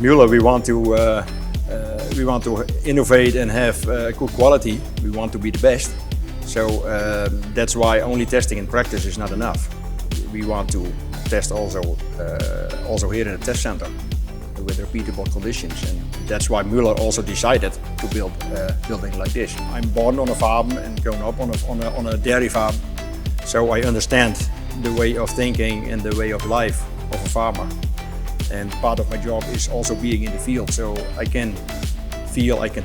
Mueller, we want to innovate and have good quality. We want to be the best. So that's why only testing in practice is not enough. We want to test also here in the test center with repeatable conditions, and that's why Mueller also decided to build a building like this. I'm born on a farm and grown up on a dairy farm, so I understand the way of thinking and the way of life of a farmer. And part of my job is also being in the field, so I can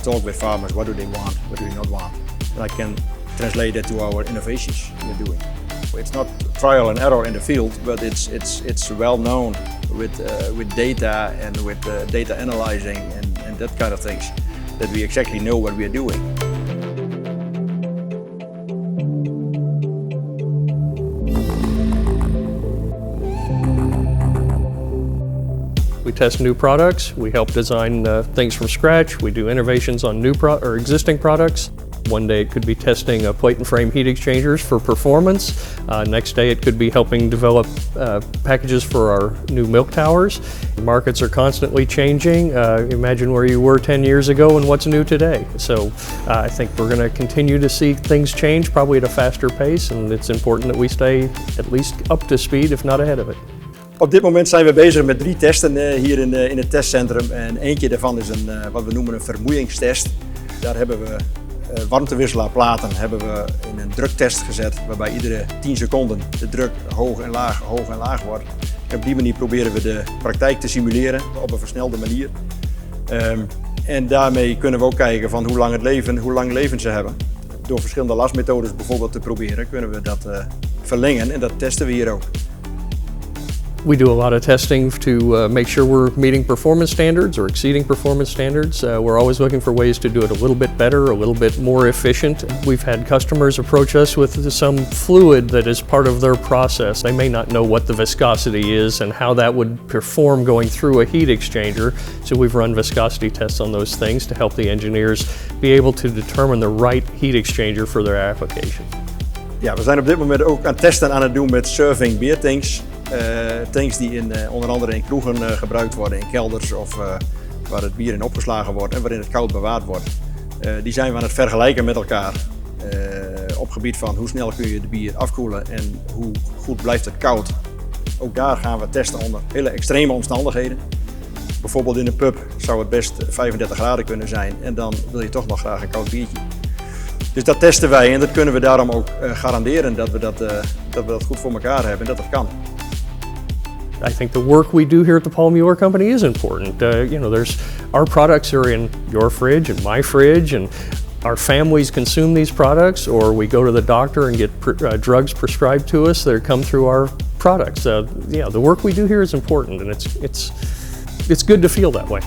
talk with farmers. What do they want? What do they not want? And I can translate that to our innovations we're doing. It's not trial and error in the field, but it's well known with data and with data analyzing and that kind of things, that we exactly know what we are doing. We test new products, we help design things from scratch, we do innovations on new or existing products. One day it could be testing plate and frame heat exchangers for performance. Next day it could be helping develop packages for our new milk towers. Markets are constantly changing. Imagine where you were 10 years ago and what's new today. So I think we're going to continue to see things change, probably at a faster pace, and it's important that we stay at least up to speed, if not ahead of it. Op dit moment zijn we bezig met 3 testen hier in het testcentrum. En eentje daarvan is wat we noemen een vermoeiingstest. Daar hebben we warmtewisselaarplaten in een druktest gezet, waarbij iedere 10 seconden de druk hoog en laag wordt. En op die manier proberen we de praktijk te simuleren op een versnelde manier. En daarmee kunnen we ook kijken van hoe lang leven ze hebben. Door verschillende lasmethodes bijvoorbeeld te proberen kunnen we dat verlengen, en dat testen we hier ook. We do a lot of testing to make sure we're meeting performance standards or exceeding performance standards. We're always looking for ways to do it a little bit better, a little bit more efficient. We've had customers approach us with some fluid that is part of their process. They may not know what the viscosity is and how that would perform going through a heat exchanger. So we've run viscosity tests on those things to help the engineers be able to determine the right heat exchanger for their application. Ja, we zijn op dit moment ook aan testen aan het doen met serving beer tanks. Tanks die onder andere in kroegen gebruikt worden, in kelders of waar het bier in opgeslagen wordt en waarin het koud bewaard wordt. Die zijn we aan het vergelijken met elkaar op gebied van hoe snel kun je de bier afkoelen en hoe goed blijft het koud. Ook daar gaan we testen onder hele extreme omstandigheden. Bijvoorbeeld in een pub zou het best 35 graden kunnen zijn en dan wil je toch nog graag een koud biertje. Dus dat testen wij en dat kunnen we daarom ook garanderen dat we dat goed voor elkaar hebben en dat dat kan. I think the work we do here at the Paul Mueller Company is important. Our products are in your fridge and my fridge, and our families consume these products, or we go to the doctor and get drugs prescribed to us that come through our products. The work we do here is important, and it's good to feel that way.